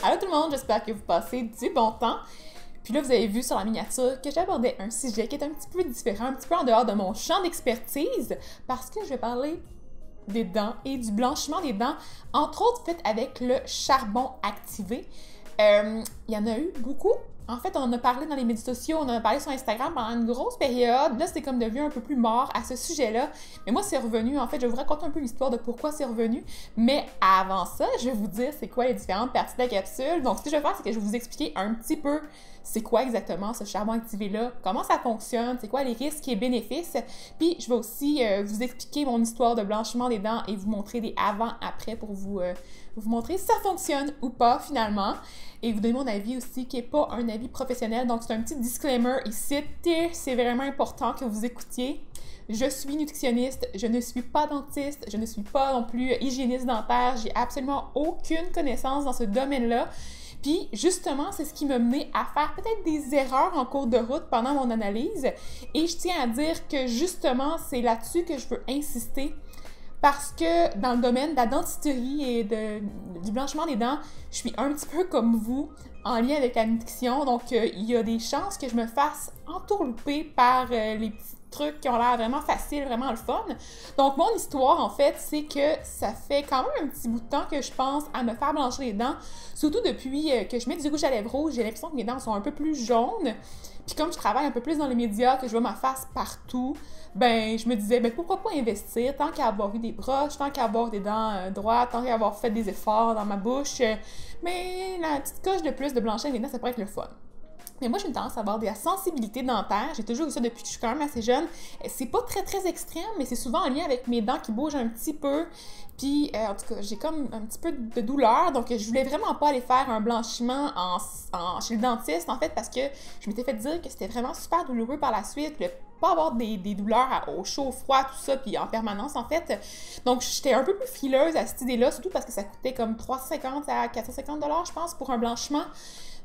Allô tout le monde, j'espère que vous passez du bon temps. Puis là, vous avez vu sur la miniature que j'abordais un sujet qui est un petit peu différent, un petit peu en dehors de mon champ d'expertise, parce que je vais parler des dents et du blanchiment des dents, entre autres fait avec le charbon activé. Il y en a eu beaucoup. En fait, on en a parlé dans les médias sociaux, on en a parlé sur Instagram pendant une grosse période. Là, c'est comme devenu un peu plus mort à ce sujet-là. Mais moi, c'est revenu. En fait, je vais vous raconter un peu l'histoire de pourquoi c'est revenu. Mais avant ça, je vais vous dire c'est quoi les différentes parties de la capsule. Donc, ce que je vais faire, c'est que je vais vous expliquer un petit peu c'est quoi exactement ce charbon activé-là, comment ça fonctionne, c'est quoi les risques et bénéfices. Puis, je vais aussi vous expliquer mon histoire de blanchiment des dents et vous montrer des avant-après pour vous montrer si ça fonctionne ou pas finalement. Et vous donner mon avis aussi, qui n'est pas un avis professionnel. Donc, c'est un petit disclaimer ici. C'est vraiment important que vous écoutiez. Je suis nutritionniste, je ne suis pas dentiste, je ne suis pas non plus hygiéniste dentaire. J'ai absolument aucune connaissance dans ce domaine-là. Puis, justement, c'est ce qui m'a mené à faire peut-être des erreurs en cours de route pendant mon analyse. Et je tiens à dire que, justement, c'est là-dessus que je veux insister. Parce que dans le domaine de la dentisterie et du blanchiment des dents, je suis un petit peu comme vous, en lien avec la nutrition. Donc, il y a des chances que je me fasse entourlouper par les petits trucs qui ont l'air vraiment faciles, vraiment le fun. Donc, mon histoire, en fait, c'est que ça fait quand même un petit bout de temps que je pense à me faire blanchir les dents. Surtout depuis que je mets du rouge à lèvres rouge, j'ai l'impression que mes dents sont un peu plus jaunes. Puis comme je travaille un peu plus dans les médias, que je vois ma face partout, ben je me disais, ben pourquoi pas investir, tant qu'à avoir eu des broches, tant qu'à avoir des dents droites, tant qu'à avoir fait des efforts dans ma bouche, mais la petite coche de plus de blanchir les dents, ça pourrait être le fun. Mais moi, j'ai une tendance à avoir de la sensibilité dentaire. J'ai toujours eu ça depuis que je suis quand même assez jeune. C'est pas très, très extrême, mais c'est souvent en lien avec mes dents qui bougent un petit peu. Puis, en tout cas, j'ai comme un petit peu de douleur. Donc, je voulais vraiment pas aller faire un blanchiment chez le dentiste, en fait, parce que je m'étais fait dire que c'était vraiment super douloureux par la suite. Pas avoir des douleurs au chaud, au froid, tout ça, puis en permanence, en fait. Donc, j'étais un peu plus frileuse à cette idée-là, surtout parce que ça coûtait comme 350 à 450 $, je pense, pour un blanchiment.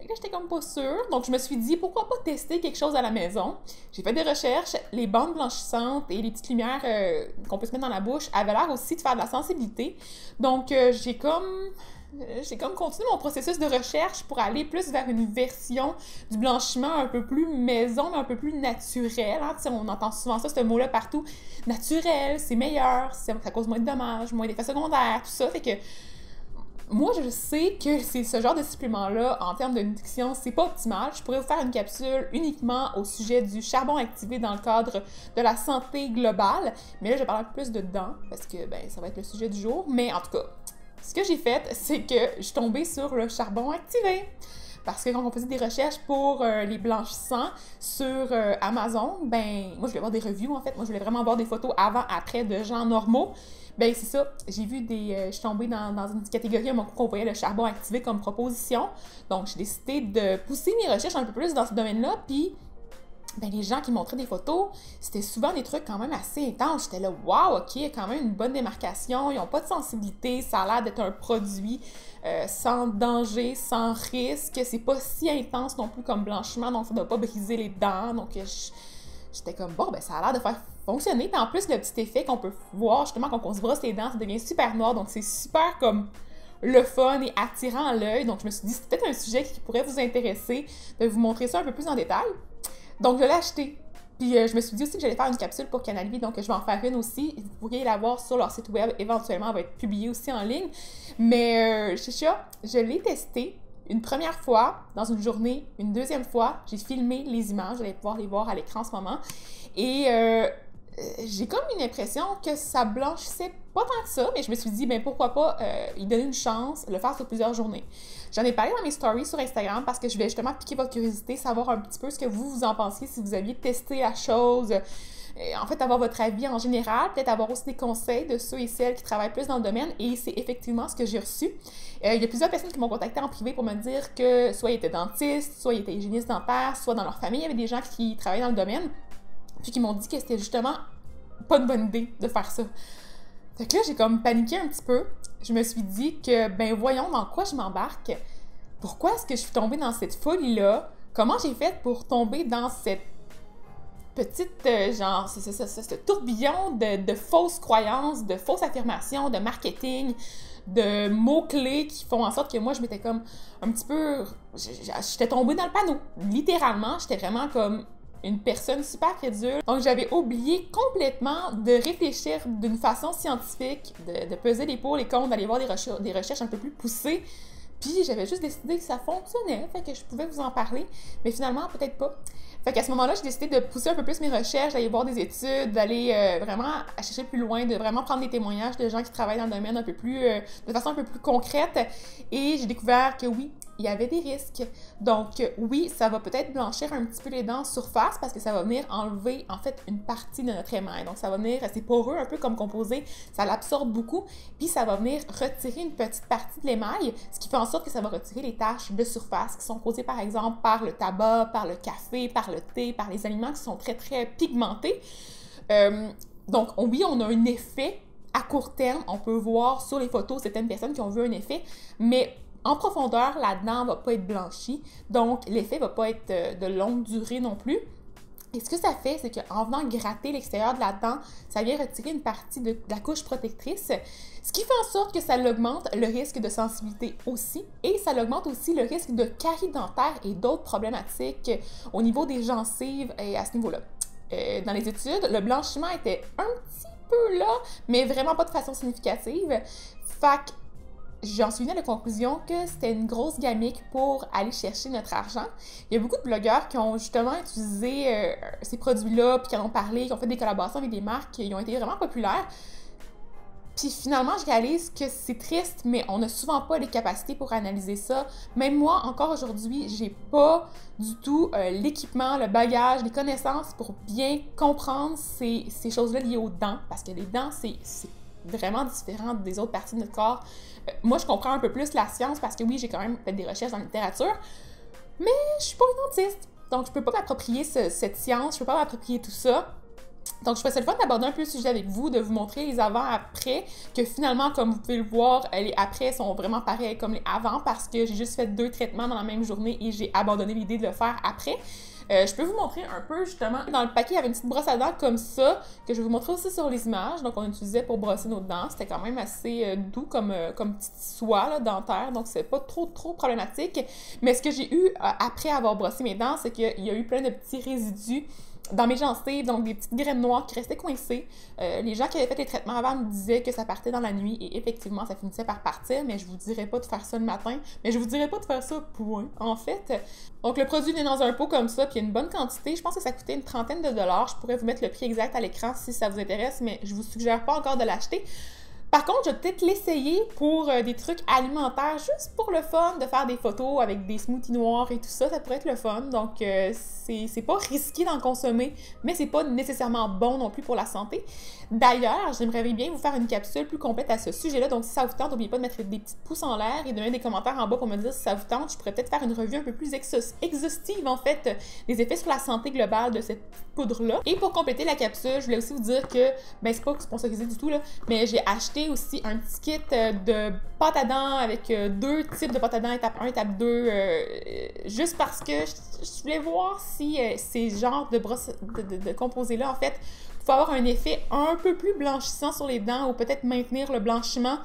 Là, j'étais comme pas sûre. Donc, je me suis dit, pourquoi pas tester quelque chose à la maison? J'ai fait des recherches. Les bandes blanchissantes et les petites lumières qu'on peut se mettre dans la bouche avaient l'air aussi de faire de la sensibilité. Donc, j'ai comme continué mon processus de recherche pour aller plus vers une version du blanchiment un peu plus maison, mais un peu plus naturel. Hein? On entend souvent ça, ce mot-là partout. Naturel, c'est meilleur, ça cause moins de dommages, moins d'effets secondaires, tout ça. Fait que moi, je sais que c'est ce genre de supplément-là, en termes de nutrition, c'est pas optimal. Je pourrais vous faire une capsule uniquement au sujet du charbon activé dans le cadre de la santé globale. Mais là, je vais parler un peu plus de dents, parce que ben, ça va être le sujet du jour. Mais en tout cas, ce que j'ai fait, c'est que je suis tombée sur le charbon activé. Parce que quand on faisait des recherches pour les blanchissants sur Amazon, ben moi je voulais voir des reviews en fait. Moi je voulais vraiment voir des photos avant-après de gens normaux. Ben c'est ça, j'ai vu je suis tombée dans une catégorie à un moment qu'on voyait le charbon activé comme proposition. Donc j'ai décidé de pousser mes recherches un peu plus dans ce domaine-là. Puis ben, les gens qui montraient des photos, c'était souvent des trucs quand même assez intenses. J'étais là, waouh, ok, il y a quand même une bonne démarcation, ils n'ont pas de sensibilité, ça a l'air d'être un produit sans danger, sans risque, c'est pas si intense non plus comme blanchiment, donc ça ne doit pas briser les dents. Donc j'étais comme, bon, ben ça a l'air de faire fonctionner. Puis en plus, le petit effet qu'on peut voir justement quand on se brosse les dents, ça devient super noir, donc c'est super comme le fun et attirant à l'œil. Donc je me suis dit, c'est peut-être un sujet qui pourrait vous intéresser, de vous montrer ça un peu plus en détail. Donc, je l'ai acheté. Puis, je me suis dit aussi que j'allais faire une capsule pour Canal Vie, donc je vais en faire une aussi. Vous pourriez la voir sur leur site web. Éventuellement, elle va être publiée aussi en ligne. Mais, Chicha, je l'ai testé une première fois dans une journée. Une deuxième fois, j'ai filmé les images. Vous allez pouvoir les voir à l'écran en ce moment. Et j'ai comme une impression que ça blanchissait pas tant que ça, mais je me suis dit, ben pourquoi pas y donner une chance, le faire sur plusieurs journées. J'en ai parlé dans mes stories sur Instagram parce que je voulais justement piquer votre curiosité, savoir un petit peu ce que vous en pensiez, si vous aviez testé la chose, en fait avoir votre avis en général, peut-être avoir aussi des conseils de ceux et celles qui travaillent plus dans le domaine, et c'est effectivement ce que j'ai reçu. Il y a plusieurs personnes qui m'ont contacté en privé pour me dire que soit ils étaient dentistes, soit ils étaient hygiénistes dentaires, soit dans leur famille, il y avait des gens qui travaillaient dans le domaine, puis qui m'ont dit que c'était justement pas une bonne idée de faire ça. Fait que là, j'ai comme paniqué un petit peu. Je me suis dit que, ben voyons dans quoi je m'embarque. Pourquoi est-ce que je suis tombée dans cette folie-là? Comment j'ai fait pour tomber dans cette petite, ce tourbillon de fausses croyances, de fausses affirmations, de marketing, de mots-clés qui font en sorte que moi, je m'étais comme un petit peu... J'étais tombée dans le panneau. Littéralement, j'étais vraiment comme une personne super crédule. Donc, j'avais oublié complètement de réfléchir d'une façon scientifique, de peser les pour, les contre, d'aller voir des recherches un peu plus poussées. Puis, j'avais juste décidé que ça fonctionnait, fait que je pouvais vous en parler, mais finalement, peut-être pas. Fait qu'à ce moment-là, j'ai décidé de pousser un peu plus mes recherches, d'aller voir des études, d'aller vraiment chercher plus loin, de vraiment prendre des témoignages de gens qui travaillent dans le domaine un peu plus, de façon un peu plus concrète. Et j'ai découvert que oui, il y avait des risques. Donc oui, ça va peut-être blanchir un petit peu les dents en surface parce que ça va venir enlever en fait une partie de notre émail. Donc ça va venir, c'est poreux un peu comme composé, ça l'absorbe beaucoup, puis ça va venir retirer une petite partie de l'émail, ce qui fait en sorte que ça va retirer les taches de surface qui sont causées par exemple par le tabac, par le café, par le thé, par les aliments qui sont très très pigmentés. Donc oui, on a un effet à court terme, on peut voir sur les photos certaines personnes qui ont vu un effet, mais en profondeur, la dent ne va pas être blanchie, donc l'effet ne va pas être de longue durée non plus. Et ce que ça fait, c'est qu'en venant gratter l'extérieur de la dent, ça vient retirer une partie de la couche protectrice, ce qui fait en sorte que ça augmente le risque de sensibilité aussi, et ça augmente aussi le risque de carie dentaire et d'autres problématiques au niveau des gencives et à ce niveau-là. Dans les études, le blanchiment était un petit peu là, mais vraiment pas de façon significative. Fait que j'en suis venue à la conclusion que c'était une grosse gamique pour aller chercher notre argent. Il y a beaucoup de blogueurs qui ont justement utilisé ces produits-là, puis qui en ont parlé, qui ont fait des collaborations avec des marques qui ont été vraiment populaires. Puis finalement, je réalise que c'est triste, mais on n'a souvent pas les capacités pour analyser ça. Même moi, encore aujourd'hui, j'ai pas du tout l'équipement, le bagage, les connaissances pour bien comprendre ces choses-là liées aux dents, parce que les dents, c'est vraiment différent des autres parties de notre corps. Moi, je comprends un peu plus la science parce que oui, j'ai quand même fait des recherches dans la littérature, mais je suis pas une dentiste. Donc, je peux pas m'approprier cette science, je peux pas m'approprier tout ça. Donc, je trouvais ça le fun d'aborder un peu le sujet avec vous, de vous montrer les avant-après, que finalement, comme vous pouvez le voir, les après sont vraiment pareils comme les avant parce que j'ai juste fait 2 traitements dans la même journée et j'ai abandonné l'idée de le faire après. Je peux vous montrer un peu, justement, dans le paquet, il y avait une petite brosse à dents comme ça, que je vais vous montrer aussi sur les images. Donc, on utilisait pour brosser nos dents. C'était quand même assez doux comme petite soie là, dentaire, donc c'est pas trop problématique. Mais ce que j'ai eu après avoir brossé mes dents, c'est qu'il y a eu plein de petits résidus dans mes gencives, donc des petites graines noires qui restaient coincées. Les gens qui avaient fait les traitements avant me disaient que ça partait dans la nuit et effectivement, ça finissait par partir, mais je vous dirais pas de faire ça le matin, mais je vous dirais pas de faire ça point, en fait. Donc, le produit vient dans un pot comme ça, puis il y a une bonne quantité. Je pense que ça coûtait une trentaine de dollars. Je pourrais vous mettre le prix exact à l'écran si ça vous intéresse, mais je vous suggère pas encore de l'acheter. Par contre, je vais peut-être l'essayer pour des trucs alimentaires, juste pour le fun, de faire des photos avec des smoothies noirs et tout ça, ça pourrait être le fun. Donc, c'est pas risqué d'en consommer, mais c'est pas nécessairement bon non plus pour la santé. D'ailleurs, j'aimerais bien vous faire une capsule plus complète à ce sujet-là, donc si ça vous tente, n'oubliez pas de mettre des petits pouces en l'air et de mettre des commentaires en bas pour me dire si ça vous tente. Je pourrais peut-être faire une revue un peu plus exhaustive, en fait, des effets sur la santé globale de cette poudre-là. Et pour compléter la capsule, je voulais aussi vous dire que, ben c'est pas sponsorisé du tout, là, mais j'ai acheté aussi un petit kit de pâte à dents avec 2 types de pâte à dents, étape 1, étape 2, juste parce que je voulais voir si ces genres de brosses de composés-là, en fait, pouvaient avoir un effet un peu plus blanchissant sur les dents ou peut-être maintenir le blanchiment.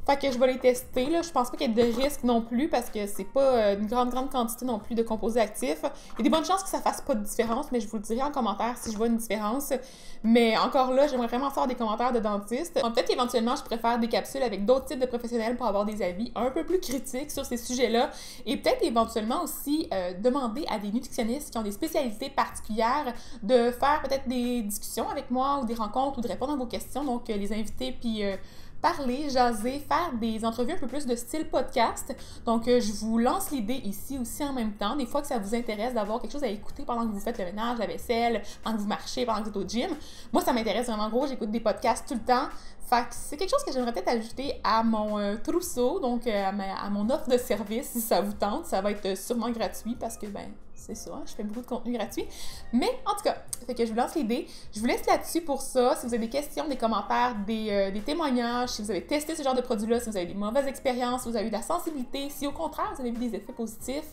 Fait que je vais les tester, là. Je pense pas qu'il y ait de risque non plus parce que c'est pas une grande quantité non plus de composés actifs. Il y a des bonnes chances que ça fasse pas de différence, mais je vous le dirai en commentaire si je vois une différence. Mais encore là, j'aimerais vraiment faire des commentaires de dentistes. Peut-être éventuellement, je préfère des capsules avec d'autres types de professionnels pour avoir des avis un peu plus critiques sur ces sujets-là. Et peut-être éventuellement aussi demander à des nutritionnistes qui ont des spécialités particulières de faire peut-être des discussions avec moi ou des rencontres ou de répondre à vos questions. Donc, les inviter puis parler, jaser, faire des entrevues un peu plus de style podcast. Donc, je vous lance l'idée ici aussi en même temps. Des fois que ça vous intéresse d'avoir quelque chose à écouter pendant que vous faites le ménage, la vaisselle, pendant que vous marchez, pendant que vous êtes au gym. Moi, ça m'intéresse vraiment gros. J'écoute des podcasts tout le temps. Fait que c'est quelque chose que j'aimerais peut-être ajouter à mon trousseau, donc à mon offre de service si ça vous tente. Ça va être sûrement gratuit parce que, ben, c'est ça, je fais beaucoup de contenu gratuit. Mais en tout cas, fait que je vous lance l'idée. Je vous laisse là-dessus pour ça. Si vous avez des questions, des commentaires, des témoignages, si vous avez testé ce genre de produit-là, si vous avez des mauvaises expériences, si vous avez eu de la sensibilité, si au contraire vous avez vu des effets positifs,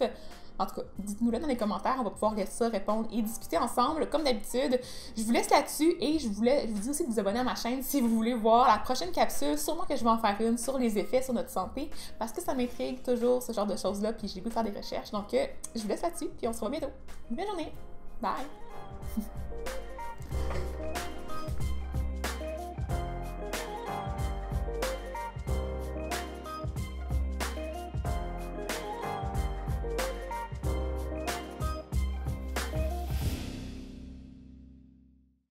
En tout cas, dites-nous-le dans les commentaires, on va pouvoir lire ça, répondre et discuter ensemble. Comme d'habitude, je vous laisse là-dessus et je vous dis aussi de vous abonner à ma chaîne si vous voulez voir la prochaine capsule. Sûrement que je vais en faire une sur les effets sur notre santé parce que ça m'intrigue toujours ce genre de choses-là, puis j'ai le goût de faire des recherches. Donc, je vous laisse là-dessus, puis on se voit bientôt. Bonne journée! Bye!